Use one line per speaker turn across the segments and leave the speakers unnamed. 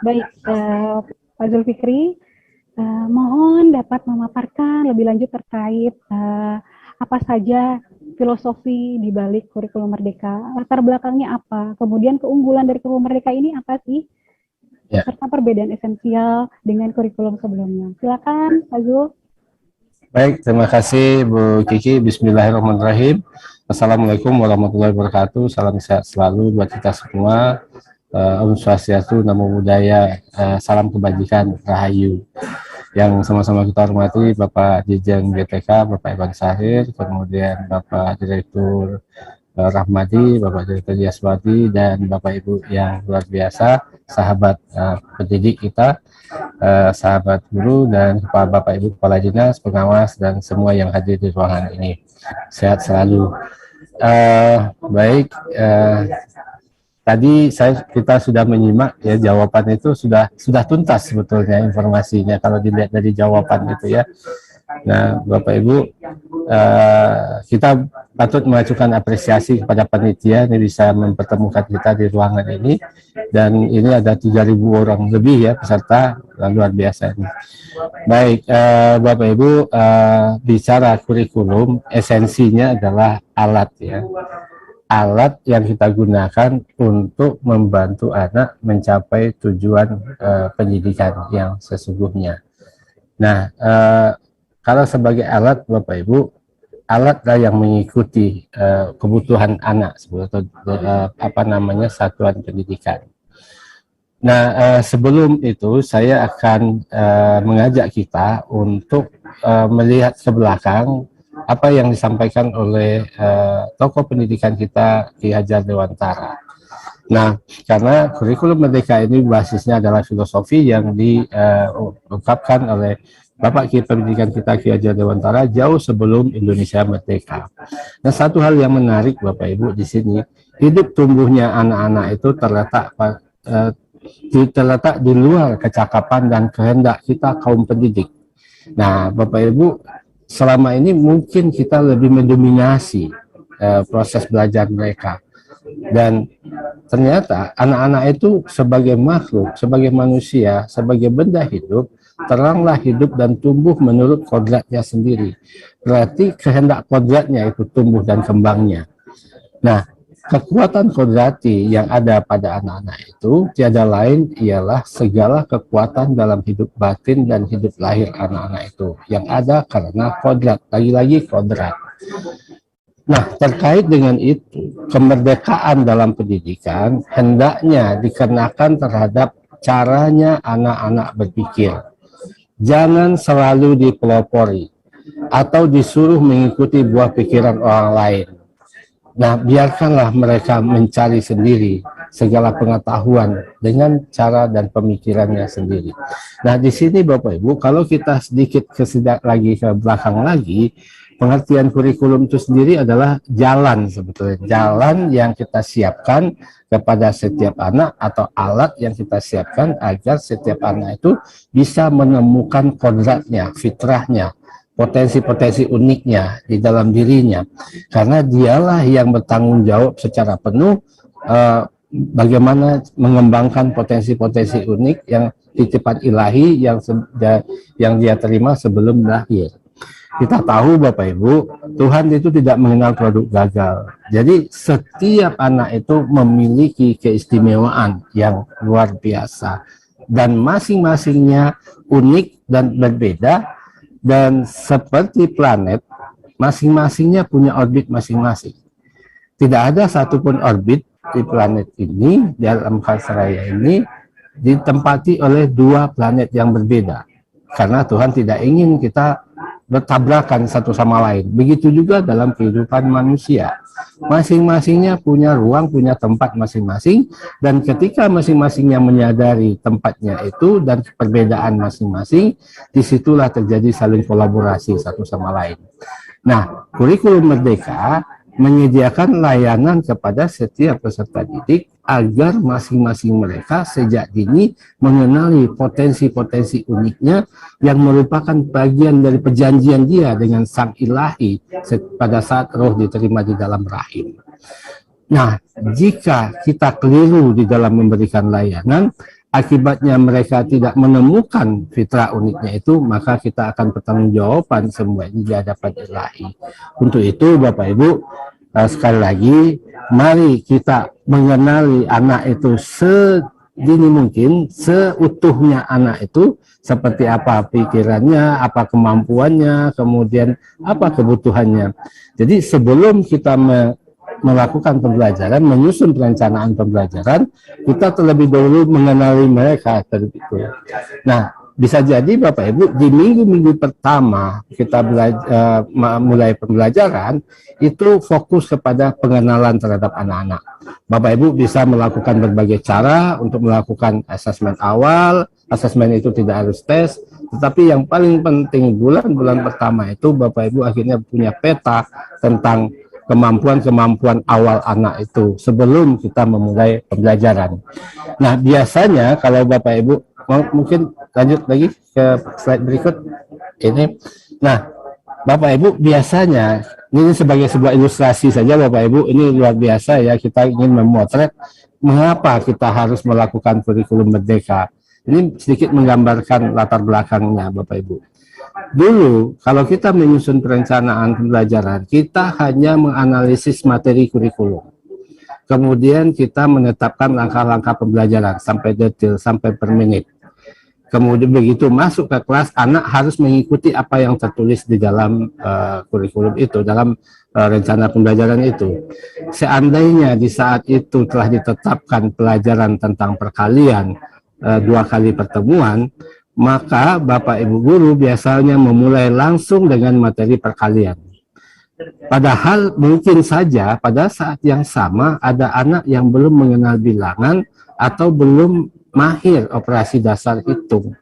Baik, Pak Zulfikri, mohon dapat memaparkan lebih lanjut terkait apa saja filosofi di balik kurikulum Merdeka, latar belakangnya apa, kemudian keunggulan dari kurikulum Merdeka ini apa sih,
Ya,
serta perbedaan esensial dengan kurikulum sebelumnya. Silakan, Pak Zul.
baik. Terima kasih Bu Kiki. Bismillahirrahmanirrahim. Assalamualaikum warahmatullahi wabarakatuh. Salam sehat selalu buat kita semua. Om Swastiastu, Namo Buddhaya, salam kebajikan, Rahayu. Yang sama-sama kita hormati Bapak Dirjen BTK, Bapak Iwan Sahir, kemudian Bapak Direktur Rahmadi, Bapak Direktur Yaswati, dan Bapak Ibu yang luar biasa, sahabat pendidik kita, sahabat guru, dan Bapak Ibu Kepala Dinas, pengawas, dan semua yang hadir di ruangan ini. Sehat selalu. Baik, tadi kita sudah menyimak ya, jawaban itu sudah tuntas sebetulnya informasinya kalau dilihat dari jawaban itu ya. Nah, Bapak Ibu, kita patut mengajukan apresiasi kepada panitia yang bisa mempertemukan kita di ruangan ini, dan ini ada 3.000 orang lebih ya peserta, luar biasa ini. Baik, Bapak Ibu, bicara kurikulum, esensinya adalah alat ya. Alat yang kita gunakan untuk membantu anak mencapai tujuan pendidikan yang sesungguhnya. Nah, kalau sebagai alat, Bapak Ibu, alatlah yang mengikuti kebutuhan anak sebetulnya satuan pendidikan. Nah, sebelum itu saya akan mengajak kita untuk melihat ke belakang apa yang disampaikan oleh tokoh pendidikan kita, Ki Hajar Dewantara. Nah, karena kurikulum Merdeka ini basisnya adalah filosofi yang diungkapkan oleh Bapak Ki Pendidikan kita, Ki Hajar Dewantara, jauh sebelum Indonesia merdeka. Nah, satu hal yang menarik Bapak Ibu di sini, hidup tumbuhnya anak-anak itu terletak di luar kecakapan dan kehendak kita kaum pendidik. Nah, Bapak Ibu, selama ini mungkin kita lebih mendominasi proses belajar mereka. Dan ternyata anak-anak itu sebagai makhluk, sebagai manusia, sebagai benda hidup, teranglah hidup dan tumbuh menurut kodratnya sendiri. Berarti kehendak kodratnya itu tumbuh dan kembangnya. Nah, kekuatan kodrati yang ada pada anak-anak itu tiada lain ialah segala kekuatan dalam hidup batin dan hidup lahir anak-anak itu yang ada karena kodrat, lagi-lagi kodrat. Nah, terkait dengan itu, kemerdekaan dalam pendidikan hendaknya dikenakan terhadap caranya anak-anak berpikir. Jangan selalu dipelopori atau disuruh mengikuti buah pikiran orang lain. Nah, biarkanlah mereka mencari sendiri segala pengetahuan dengan cara dan pemikirannya sendiri. Nah, di sini Bapak Ibu, kalau kita sedikit ke belakang lagi, pengertian kurikulum itu sendiri adalah jalan sebetulnya. Jalan yang kita siapkan kepada setiap anak atau alat yang kita siapkan agar setiap anak itu bisa menemukan kodratnya, fitrahnya, potensi-potensi uniknya di dalam dirinya. Karena dialah yang bertanggung jawab secara penuh bagaimana mengembangkan potensi-potensi unik yang titipan ilahi yang dia terima sebelum lahir. Kita tahu Bapak Ibu, Tuhan itu tidak mengenal produk gagal. Jadi setiap anak itu memiliki keistimewaan yang luar biasa. Dan masing-masingnya unik dan berbeda. Dan seperti planet, masing-masingnya punya orbit masing-masing. Tidak ada satupun orbit di planet ini, di alam raya ini, ditempati oleh dua planet yang berbeda. Karena Tuhan tidak ingin kita bertabrakan satu sama lain. Begitu juga dalam kehidupan manusia. Masing-masingnya punya ruang, punya tempat masing-masing, dan ketika masing-masingnya menyadari tempatnya itu dan perbedaan masing-masing, disitulah terjadi saling kolaborasi satu sama lain. Nah, kurikulum Merdeka menyediakan layanan kepada setiap peserta didik agar masing-masing mereka sejak dini mengenali potensi-potensi uniknya yang merupakan bagian dari perjanjian dia dengan Sang Ilahi pada saat roh diterima di dalam rahim. Nah, jika kita keliru di dalam memberikan layanan, akibatnya mereka tidak menemukan fitrah uniknya itu, maka kita akan pertanggungjawaban semua ini di hadapan Ilahi. Untuk itu Bapak Ibu, sekali lagi, mari kita mengenali anak itu sedini mungkin, seutuhnya anak itu, seperti apa pikirannya, apa kemampuannya, kemudian apa kebutuhannya. Jadi sebelum kita melakukan pembelajaran, menyusun perencanaan pembelajaran, kita terlebih dahulu mengenali mereka. Nah, bisa jadi Bapak Ibu di minggu-minggu pertama kita mulai pembelajaran itu fokus kepada pengenalan terhadap anak-anak. Bapak Ibu bisa melakukan berbagai cara untuk melakukan asesmen awal. Asesmen itu tidak harus tes, tetapi yang paling penting bulan-bulan pertama itu Bapak Ibu akhirnya punya peta tentang kemampuan-kemampuan awal anak itu sebelum kita memulai pembelajaran. Nah, biasanya kalau Bapak Ibu mungkin lanjut lagi ke slide berikut ini. Nah, Bapak Ibu biasanya ini sebagai sebuah ilustrasi saja Bapak Ibu, ini luar biasa ya, kita ingin memotret mengapa kita harus melakukan kurikulum merdeka. Ini sedikit menggambarkan latar belakangnya Bapak Ibu. Dulu, kalau kita menyusun perencanaan pembelajaran, kita hanya menganalisis materi kurikulum. Kemudian kita menetapkan langkah-langkah pembelajaran sampai detail, sampai per menit. Kemudian begitu masuk ke kelas, anak harus mengikuti apa yang tertulis di dalam kurikulum itu, dalam rencana pembelajaran itu. Seandainya di saat itu telah ditetapkan pelajaran tentang perkalian, 2 kali pertemuan, maka Bapak Ibu Guru biasanya memulai langsung dengan materi perkalian. Padahal mungkin saja pada saat yang sama ada anak yang belum mengenal bilangan atau belum mahir operasi dasar hitung.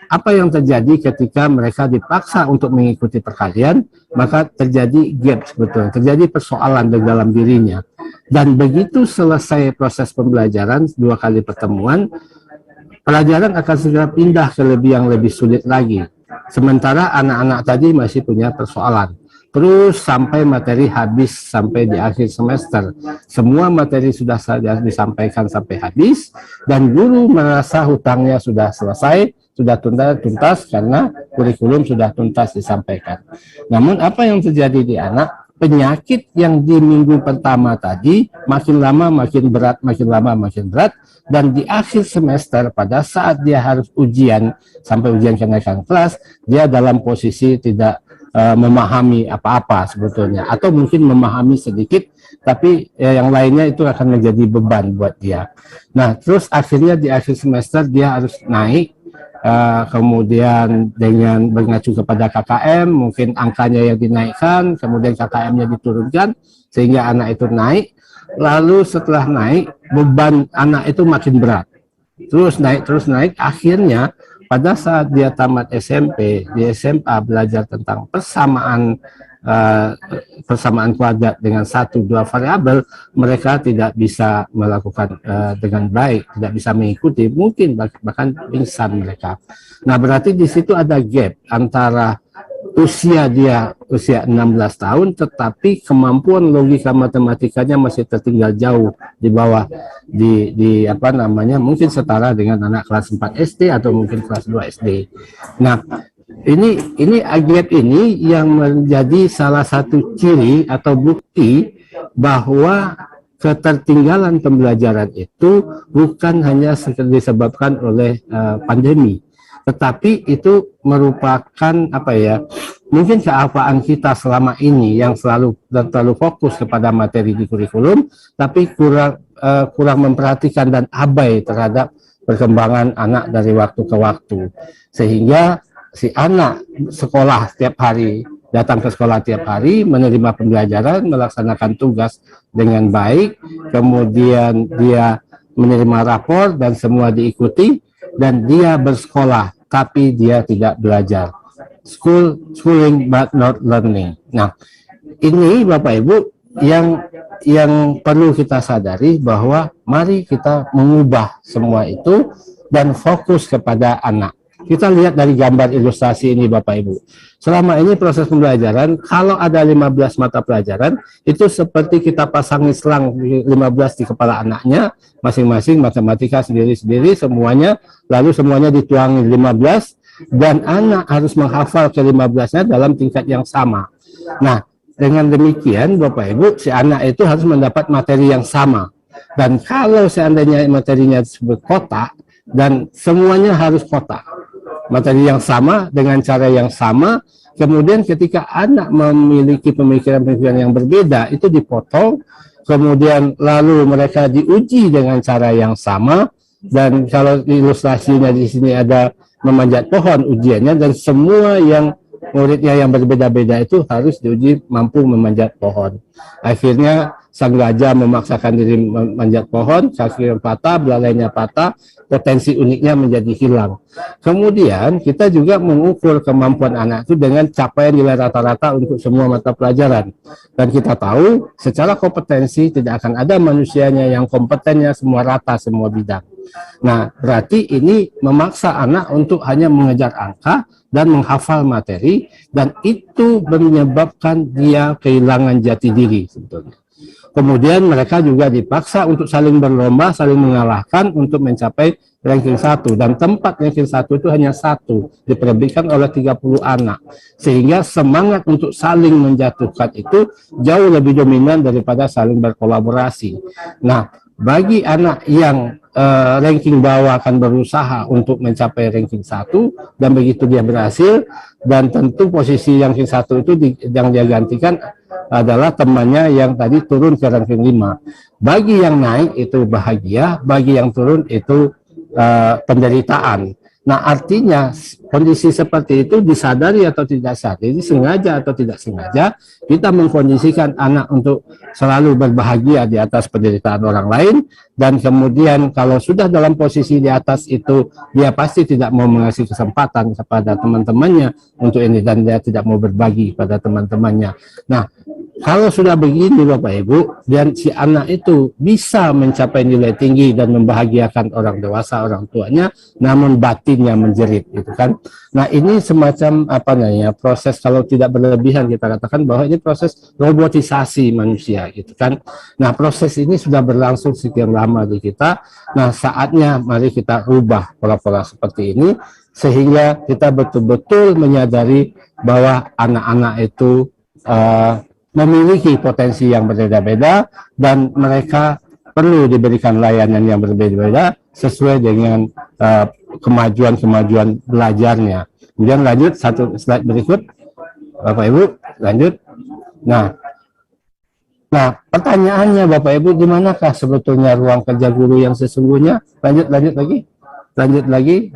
Apa yang terjadi ketika mereka dipaksa untuk mengikuti perkalian, maka terjadi gap sebetulnya, terjadi persoalan di dalam dirinya. Dan begitu selesai proses pembelajaran 2 kali pertemuan, pelajaran akan segera pindah ke yang lebih sulit lagi. Sementara anak-anak tadi masih punya persoalan. Terus sampai materi habis sampai di akhir semester. Semua materi sudah disampaikan sampai habis dan guru merasa hutangnya sudah selesai, sudah tuntas karena kurikulum sudah tuntas disampaikan. Namun apa yang terjadi di anak? Penyakit yang di minggu pertama tadi makin lama makin berat, makin lama makin berat, dan di akhir semester pada saat dia harus ujian sampai ujian kenaikan kelas, dia dalam posisi tidak memahami apa-apa sebetulnya, atau mungkin memahami sedikit tapi yang lainnya itu akan menjadi beban buat dia. Nah, terus akhirnya di akhir semester dia harus naik, kemudian dengan mengacu kepada KKM, mungkin angkanya yang dinaikkan, kemudian KKM-nya diturunkan sehingga anak itu naik. Lalu setelah naik, beban anak itu makin berat, terus naik, akhirnya pada saat dia tamat SMP, di SMA belajar tentang persamaan kuadrat dengan 1-2 variabel, mereka tidak bisa melakukan dengan baik, tidak bisa mengikuti, mungkin bahkan pingsan mereka. Nah, berarti di situ ada gap antara usia 16 tahun, tetapi kemampuan logika matematikanya masih tertinggal jauh di bawah di apa namanya, mungkin setara dengan anak kelas 4 SD atau mungkin kelas 2 SD. Nah, ini gap ini yang menjadi salah satu ciri atau bukti bahwa ketertinggalan pembelajaran itu bukan hanya disebabkan oleh pandemi, tetapi itu merupakan apa ya, mungkin kealpaan kita selama ini yang terlalu fokus kepada materi di kurikulum, tapi kurang memperhatikan dan abai terhadap perkembangan anak dari waktu ke waktu, sehingga si anak sekolah setiap hari, datang ke sekolah tiap hari, menerima pembelajaran, melaksanakan tugas dengan baik, kemudian dia menerima rapor dan semua diikuti, dan dia bersekolah tapi dia tidak belajar. Schooling but not learning. Nah, ini Bapak Ibu yang perlu kita sadari, bahwa mari kita mengubah semua itu dan fokus kepada anak. kita lihat dari gambar ilustrasi ini Bapak Ibu. Selama ini proses pembelajaran, kalau ada 15 mata pelajaran, itu seperti kita pasangi selang 15 di kepala anaknya, masing-masing matematika sendiri-sendiri semuanya, lalu semuanya dituangi 15, dan anak harus menghafal ke-15-nya dalam tingkat yang sama. Nah, dengan demikian Bapak Ibu, si anak itu harus mendapat materi yang sama. Dan kalau seandainya materinya disebut kotak, dan semuanya harus kotak, materi yang sama dengan cara yang sama, kemudian ketika anak memiliki pemikiran-pemikiran yang berbeda, itu dipotong, kemudian lalu mereka diuji dengan cara yang sama, dan kalau ilustrasinya di sini ada memanjat pohon ujiannya, dan semua yang muridnya yang berbeda-beda itu harus diuji mampu memanjat pohon. Akhirnya sang gajah memaksakan diri memanjat pohon, kaki patah, belalainya patah, potensi uniknya menjadi hilang. Kemudian kita juga mengukur kemampuan anak itu dengan capaian nilai rata-rata untuk semua mata pelajaran. Dan kita tahu secara kompetensi tidak akan ada manusianya yang kompetennya semua rata semua bidang. Nah, berarti ini memaksa anak untuk hanya mengejar angka dan menghafal materi, dan itu menyebabkan dia kehilangan jati diri sebetulnya. Kemudian mereka juga dipaksa untuk saling berlomba, saling mengalahkan untuk mencapai ranking 1, dan tempat ranking 1 itu hanya 1, diperebutkan oleh 30 anak. Sehingga semangat untuk saling menjatuhkan itu jauh lebih dominan daripada saling berkolaborasi. Nah, bagi anak yang ranking bawah akan berusaha untuk mencapai ranking 1, dan begitu dia berhasil, dan tentu posisi ranking 1 itu yang dia gantikan adalah temannya yang tadi turun ke ranking 5. Bagi yang naik itu bahagia, bagi yang turun itu penderitaan. Nah, artinya kondisi seperti itu disadari atau tidak sadari, sengaja atau tidak sengaja, kita mengkondisikan anak untuk selalu berbahagia di atas penderitaan orang lain, dan kemudian kalau sudah dalam posisi di atas itu, dia pasti tidak mau mengasih kesempatan kepada teman-temannya untuk ini, dan dia tidak mau berbagi pada teman-temannya. Nah, kalau sudah begini Bapak Ibu, dan si anak itu bisa mencapai nilai tinggi dan membahagiakan orang dewasa, orang tuanya, namun batinnya menjerit, gitu kan. Nah, ini semacam apa namanya, proses, kalau tidak berlebihan kita katakan bahwa ini proses robotisasi manusia, gitu kan. Nah, proses ini sudah berlangsung sekian lama di kita. Nah, saatnya mari kita rubah pola-pola seperti ini, sehingga kita betul-betul menyadari bahwa anak-anak itu memiliki potensi yang berbeda-beda, dan mereka perlu diberikan layanan yang berbeda-beda sesuai dengan kemajuan-kemajuan belajarnya. Kemudian lanjut, satu slide berikut Bapak Ibu, lanjut. Nah, pertanyaannya Bapak Ibu, di manakah sebetulnya ruang kerja guru yang sesungguhnya? Lanjut lagi.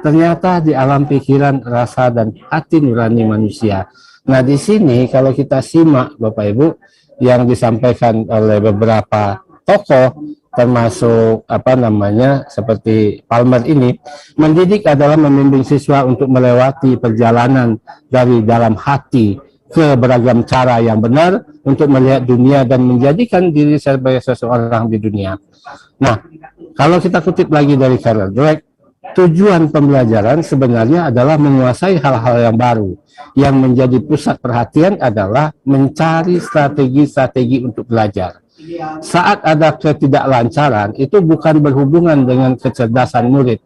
Ternyata di alam pikiran, rasa, dan hati nurani manusia. Nah, di sini kalau kita simak Bapak Ibu yang disampaikan oleh beberapa tokoh, termasuk apa namanya seperti Palmer ini, mendidik adalah membimbing siswa untuk melewati perjalanan dari dalam hati ke beragam cara yang benar untuk melihat dunia dan menjadikan diri sebagai seseorang di dunia. Nah, kalau kita kutip lagi dari Carol Dweck, tujuan pembelajaran sebenarnya adalah menguasai hal-hal yang baru. Yang menjadi pusat perhatian adalah mencari strategi-strategi untuk belajar. Saat ada ketidaklancaran, itu bukan berhubungan dengan kecerdasan murid.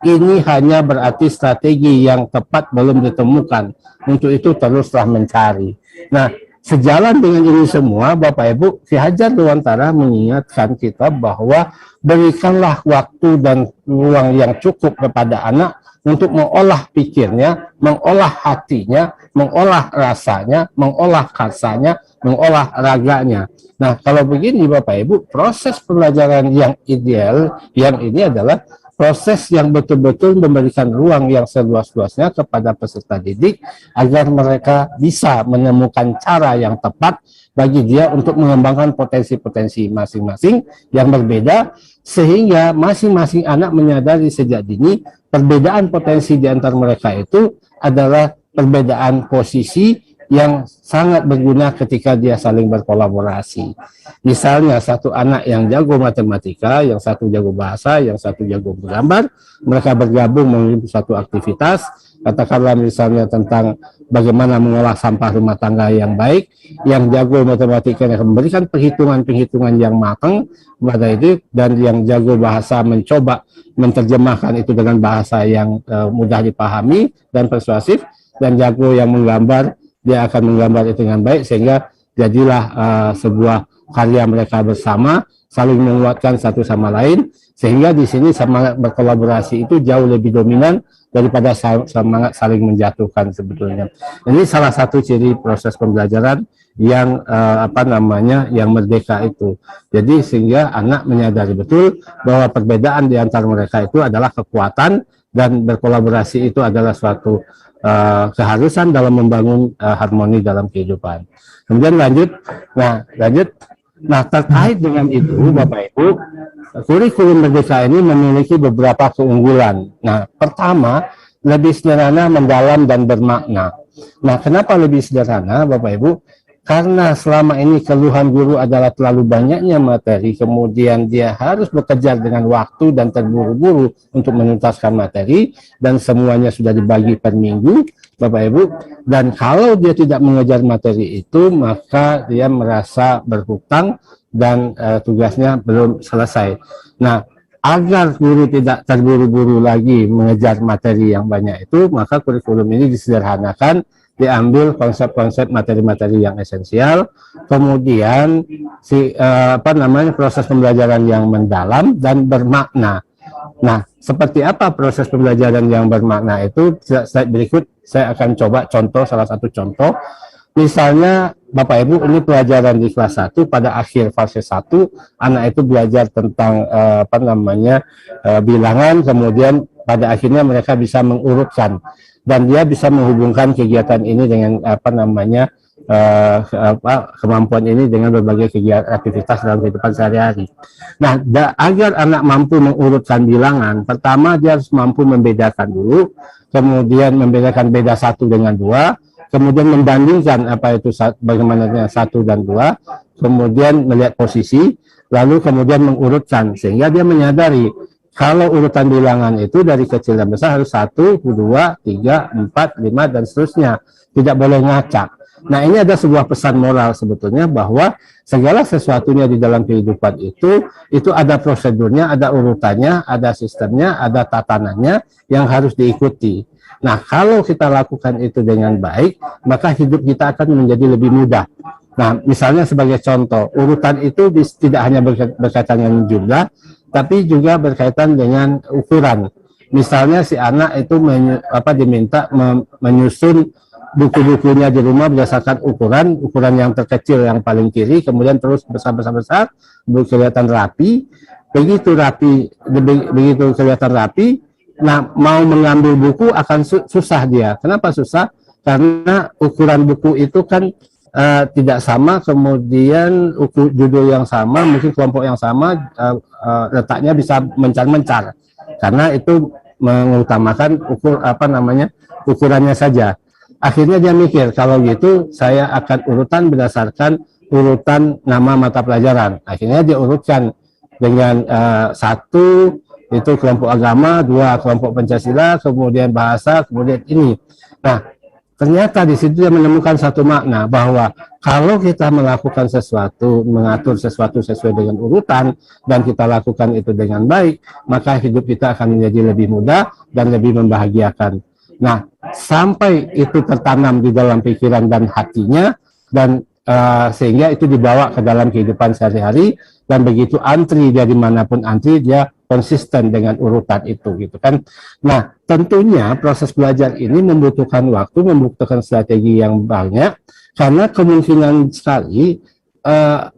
Ini hanya berarti strategi yang tepat belum ditemukan. Untuk itu teruslah mencari. Nah, sejalan dengan ini semua, Bapak Ibu, Ki Hajar Dewantara mengingatkan kita bahwa berikanlah waktu dan ruang yang cukup kepada anak untuk mengolah pikirnya, mengolah hatinya, mengolah rasanya, mengolah kasanya, mengolah raganya. Nah, kalau begini Bapak Ibu, proses pembelajaran yang ideal, yang ini adalah proses yang betul-betul memberikan ruang yang seluas-luasnya kepada peserta didik agar mereka bisa menemukan cara yang tepat bagi dia untuk mengembangkan potensi-potensi masing-masing yang berbeda, sehingga masing-masing anak menyadari sejak dini perbedaan potensi di antara mereka itu adalah perbedaan posisi yang sangat berguna ketika dia saling berkolaborasi. Misalnya satu anak yang jago matematika, yang satu jago bahasa, yang satu jago menggambar, mereka bergabung memiliki satu aktivitas, katakanlah misalnya tentang bagaimana mengolah sampah rumah tangga yang baik, yang jago matematika yang memberikan perhitungan-perhitungan yang matang pada itu, dan yang jago bahasa mencoba menerjemahkan itu dengan bahasa yang mudah dipahami dan persuasif, dan jago yang menggambar, dia akan menggambar itu dengan baik, sehingga jadilah sebuah karya mereka bersama, saling menguatkan satu sama lain, sehingga di sini semangat berkolaborasi itu jauh lebih dominan daripada semangat saling menjatuhkan sebetulnya. Ini salah satu ciri proses pembelajaran yang yang merdeka itu. Jadi sehingga anak menyadari betul bahwa perbedaan di antara mereka itu adalah kekuatan, dan berkolaborasi itu adalah suatu keharusan dalam membangun harmoni dalam kehidupan. Kemudian lanjut. Nah, terkait dengan itu, Bapak Ibu, kurikulum merdeka ini memiliki beberapa keunggulan. Nah, pertama, lebih sederhana, mendalam, dan bermakna. Nah, kenapa lebih sederhana, Bapak Ibu? Karena selama ini keluhan guru adalah terlalu banyaknya materi, kemudian dia harus bekerja dengan waktu dan terburu-buru untuk menuntaskan materi, dan semuanya sudah dibagi per minggu, Bapak Ibu. Dan kalau dia tidak mengejar materi itu, maka dia merasa berhutang dan tugasnya belum selesai. Nah, agar guru tidak terburu-buru lagi mengejar materi yang banyak itu, maka kurikulum ini disederhanakan, diambil konsep-konsep materi-materi yang esensial, kemudian proses pembelajaran yang mendalam dan bermakna. Nah, seperti apa proses pembelajaran yang bermakna itu? Berikut saya akan coba contoh, salah satu contoh. Misalnya Bapak Ibu, ini pelajaran di kelas 1, pada akhir fase 1 anak itu belajar tentang bilangan, kemudian pada akhirnya mereka bisa mengurutkan, dan dia bisa menghubungkan kegiatan ini dengan kemampuan ini dengan berbagai kegiatan aktivitas dalam kehidupan sehari-hari. Nah, agar anak mampu mengurutkan bilangan, pertama dia harus mampu membedakan dulu, kemudian membedakan beda 1 dengan 2, kemudian membandingkan bagaimana 1 dan 2, kemudian melihat posisi, lalu kemudian mengurutkan, sehingga dia menyadari kalau urutan bilangan itu dari kecil dan besar harus 1, 2, 3, 4, 5, dan seterusnya. Tidak boleh ngacak. Nah, ini ada sebuah pesan moral sebetulnya, bahwa segala sesuatunya di dalam kehidupan itu ada prosedurnya, ada urutannya, ada sistemnya, ada tatanannya yang harus diikuti. Nah, kalau kita lakukan itu dengan baik, maka hidup kita akan menjadi lebih mudah. Nah, misalnya sebagai contoh, urutan itu tidak hanya berkaitan dengan jumlah, tapi juga berkaitan dengan ukuran. Misalnya si anak itu diminta menyusun buku-bukunya di rumah berdasarkan ukuran yang terkecil yang paling kiri, kemudian terus besar, kelihatan rapi. Begitu kelihatan rapi, nah mau mengambil buku akan susah dia. Kenapa susah? Karena ukuran buku itu kan tidak sama, kemudian judul yang sama, mungkin kelompok yang sama, letaknya bisa mencar-mencar, karena itu mengutamakan ukurannya saja. Akhirnya dia mikir, kalau gitu saya akan urutan berdasarkan urutan nama mata pelajaran. Akhirnya dia urutkan dengan 1 itu kelompok agama, 2 kelompok Pancasila, kemudian bahasa, kemudian ini. Nah, ternyata di situ dia menemukan satu makna, bahwa kalau kita melakukan sesuatu, mengatur sesuatu sesuai dengan urutan, dan kita lakukan itu dengan baik, maka hidup kita akan menjadi lebih mudah dan lebih membahagiakan. Nah, sampai itu tertanam di dalam pikiran dan hatinya, dan sehingga itu dibawa ke dalam kehidupan sehari-hari, dan begitu antri, dia dimanapun antri, dia konsisten dengan urutan itu, gitu kan. Nah, tentunya proses belajar ini membutuhkan waktu, membutuhkan strategi yang banyak, karena kemungkinan sekali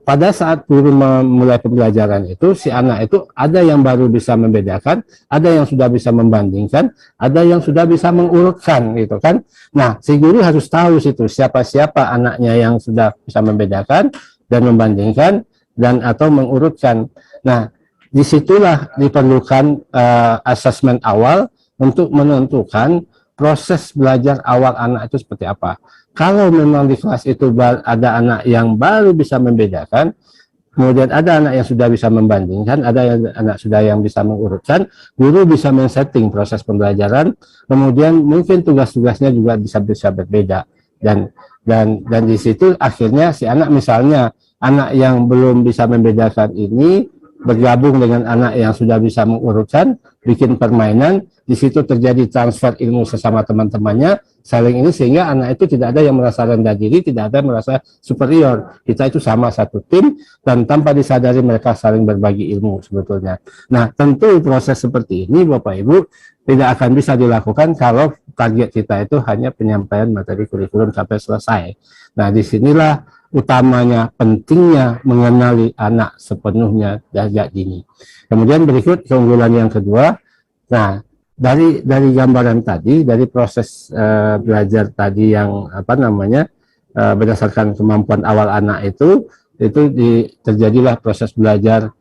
pada saat guru memulai pembelajaran itu, si anak itu ada yang baru bisa membedakan, ada yang sudah bisa membandingkan, ada yang sudah bisa mengurutkan, gitu kan. Nah, si guru harus tahu siapa-siapa anaknya yang sudah bisa membedakan dan membandingkan dan atau mengurutkan. Nah, disitulah diperlukan asesmen awal untuk menentukan proses belajar awal anak itu seperti apa. Kalau memang di kelas itu ada anak yang baru bisa membedakan, kemudian ada anak yang sudah bisa membandingkan, ada anak sudah yang bisa mengurutkan, guru bisa men-setting proses pembelajaran, kemudian mungkin tugas-tugasnya juga bisa berbeda, dan di situ akhirnya si anak, misalnya anak yang belum bisa membedakan ini bergabung dengan anak yang sudah bisa mengurutkan, bikin permainan, di situ terjadi transfer ilmu sesama teman-temannya, saling ini, sehingga anak itu tidak ada yang merasa rendah diri, tidak ada yang merasa superior. Kita itu sama satu tim, dan tanpa disadari mereka saling berbagi ilmu sebetulnya. Nah, tentu proses seperti ini Bapak Ibu tidak akan bisa dilakukan kalau target kita itu hanya penyampaian materi kurikulum sampai selesai. Nah, disinilah utamanya pentingnya mengenali anak sepenuhnya sejak dini. Kemudian berikut keunggulan yang kedua. Nah, dari gambaran tadi, dari proses belajar tadi yang berdasarkan kemampuan awal anak itu terjadilah proses belajar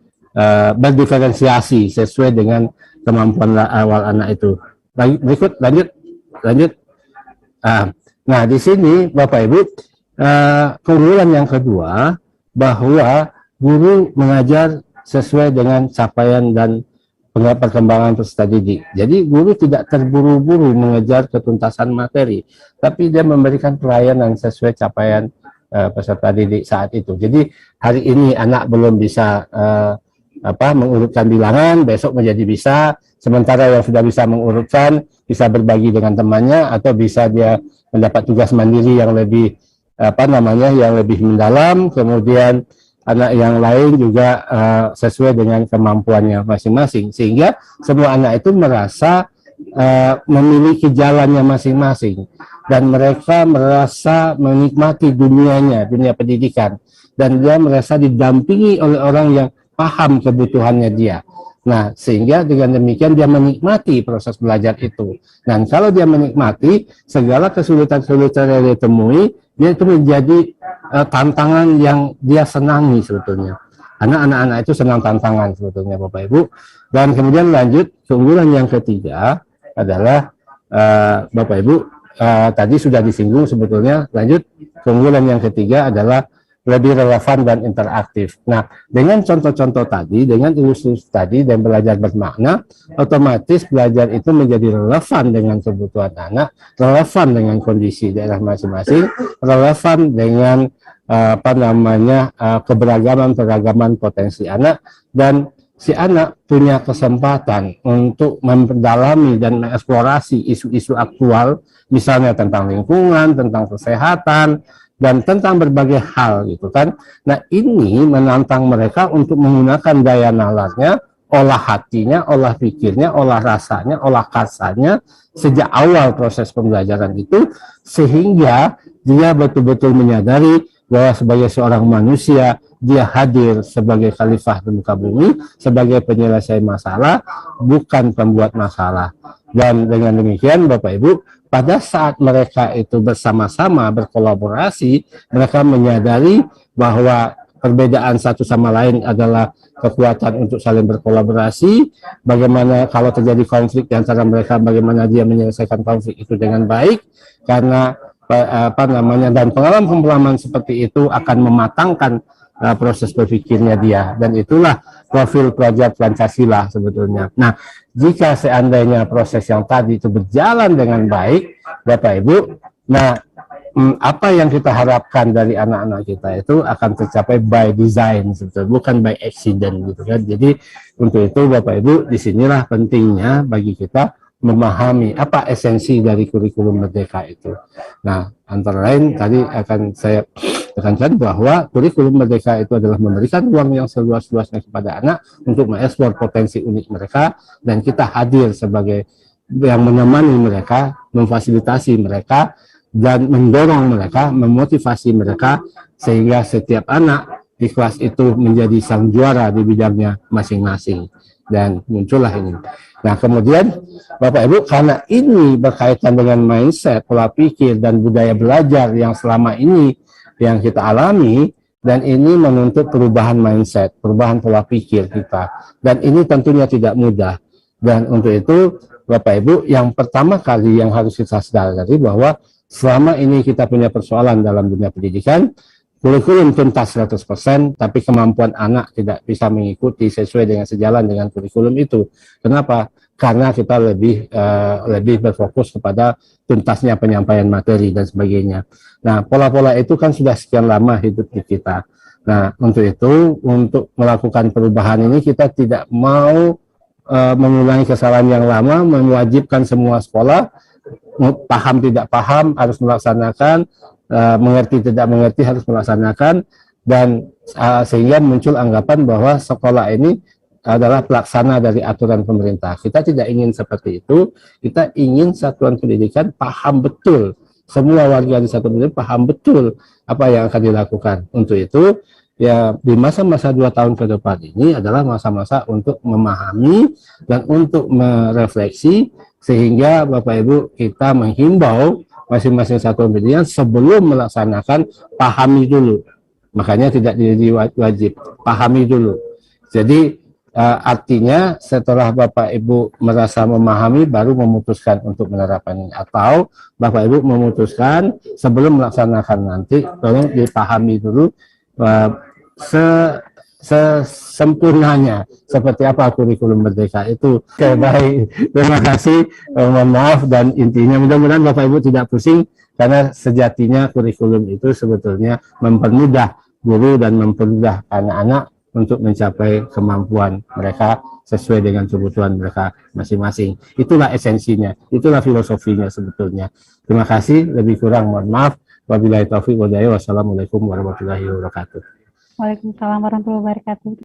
berdiferensiasi sesuai dengan kemampuan awal anak itu. Berikut lanjut. Nah, di sini Bapak Ibu, keunggulan yang kedua bahwa guru mengajar sesuai dengan capaian dan perkembangan peserta didik. Jadi guru tidak terburu-buru mengejar ketuntasan materi, tapi dia memberikan pelayanan sesuai capaian peserta didik saat itu. Jadi hari ini anak belum bisa mengurutkan bilangan, besok menjadi bisa, sementara yang sudah bisa mengurutkan bisa berbagi dengan temannya, atau bisa dia mendapat tugas mandiri yang lebih yang lebih mendalam, kemudian anak yang lain juga sesuai dengan kemampuannya masing-masing, sehingga semua anak itu merasa memiliki jalannya masing-masing, dan mereka merasa menikmati dunianya, dunia pendidikan, dan dia merasa didampingi oleh orang yang paham kebutuhannya dia. Nah, sehingga dengan demikian dia menikmati proses belajar itu. Dan kalau dia menikmati, segala kesulitan-kesulitan yang dia temui, dia itu menjadi tantangan yang dia senangi sebetulnya. Anak-anak itu senang tantangan sebetulnya Bapak Ibu. Dan kemudian lanjut, keunggulan yang ketiga adalah Bapak Ibu, tadi sudah disinggung sebetulnya. Lanjut, keunggulan yang ketiga adalah lebih relevan dan interaktif. Nah, dengan contoh-contoh tadi, dengan ilustrasi tadi, dan belajar bermakna, otomatis belajar itu menjadi relevan dengan kebutuhan anak, relevan dengan kondisi daerah masing-masing, relevan dengan keberagaman potensi anak, dan si anak punya kesempatan untuk memperdalami dan mengeksplorasi isu-isu aktual, misalnya tentang lingkungan, tentang kesehatan, dan tentang berbagai hal gitu kan. Nah, ini menantang mereka untuk menggunakan daya nalarnya, olah hatinya, olah pikirnya, olah rasanya, olah kasarnya sejak awal proses pembelajaran itu, sehingga dia betul-betul menyadari bahwa sebagai seorang manusia dia hadir sebagai khalifah di muka bumi, sebagai penyelesai masalah, bukan pembuat masalah. Dan dengan demikian Bapak Ibu, pada saat mereka itu bersama-sama berkolaborasi, mereka menyadari bahwa perbedaan satu sama lain adalah kekuatan untuk saling berkolaborasi. Bagaimana kalau terjadi konflik di antara mereka, bagaimana dia menyelesaikan konflik itu dengan baik, karena dan pengalaman-pengalaman seperti itu akan mematangkan proses berpikirnya dia, dan itulah profil pelajar Pancasila sebetulnya. Nah, jika seandainya proses yang tadi itu berjalan dengan baik, Bapak Ibu, nah apa yang kita harapkan dari anak-anak kita itu akan tercapai by design, sebetulnya, bukan by accident gitu kan. Jadi untuk itu Bapak Ibu, disinilah pentingnya bagi kita memahami apa esensi dari kurikulum Merdeka itu. Nah, antara lain tadi akan saya tekankan bahwa kurikulum Merdeka itu adalah memberikan ruang yang seluas-luasnya kepada anak untuk mengeksplor potensi unik mereka, dan kita hadir sebagai yang menemani mereka, memfasilitasi mereka, dan mendorong mereka, memotivasi mereka, sehingga setiap anak di kelas itu menjadi sang juara di bidangnya masing-masing. Dan muncullah ini. Nah, kemudian Bapak Ibu, karena ini berkaitan dengan mindset, pola pikir, dan budaya belajar yang selama ini yang kita alami, dan ini menuntut perubahan mindset, perubahan pola pikir kita. Dan ini tentunya tidak mudah. Dan untuk itu Bapak Ibu, yang pertama kali yang harus kita sadari bahwa selama ini kita punya persoalan dalam dunia pendidikan, kurikulum tuntas 100%, tapi kemampuan anak tidak bisa mengikuti sesuai dengan sejalan dengan kurikulum itu. Kenapa? Karena kita lebih berfokus kepada tuntasnya penyampaian materi dan sebagainya. Nah, pola-pola itu kan sudah sekian lama hidup di kita. Nah, untuk itu, untuk melakukan perubahan ini kita tidak mau mengulangi kesalahan yang lama, mewajibkan semua sekolah, paham tidak paham harus melaksanakan, mengerti tidak mengerti harus melaksanakan, dan sehingga muncul anggapan bahwa sekolah ini adalah pelaksana dari aturan pemerintah. Kita tidak ingin seperti itu. Kita ingin satuan pendidikan paham betul, semua warga di satuan pendidikan paham betul apa yang akan dilakukan. Untuk itu, ya di masa-masa 2 tahun ke depan ini adalah masa-masa untuk memahami dan untuk merefleksi, sehingga Bapak Ibu kita menghimbau masing-masing satuan pendidikan sebelum melaksanakan pahami dulu. Makanya tidak wajib, pahami dulu. Jadi artinya setelah Bapak Ibu merasa memahami baru memutuskan untuk menerapkan, atau Bapak Ibu memutuskan sebelum melaksanakan nanti tolong dipahami dulu sesempurnanya seperti apa kurikulum merdeka itu. Oke, baik, terima kasih, mohon maaf, dan intinya mudah-mudahan Bapak Ibu tidak pusing, karena sejatinya kurikulum itu sebetulnya mempermudah guru dan mempermudah anak-anak untuk mencapai kemampuan mereka sesuai dengan kebutuhan mereka masing-masing. Itulah esensinya, itulah filosofinya sebetulnya. Terima kasih, lebih kurang mohon maaf. Wabillahi taufiq wal hidayah. Wassalamualaikum warahmatullahi wabarakatuh.
Waalaikumsalam warahmatullahi wabarakatuh.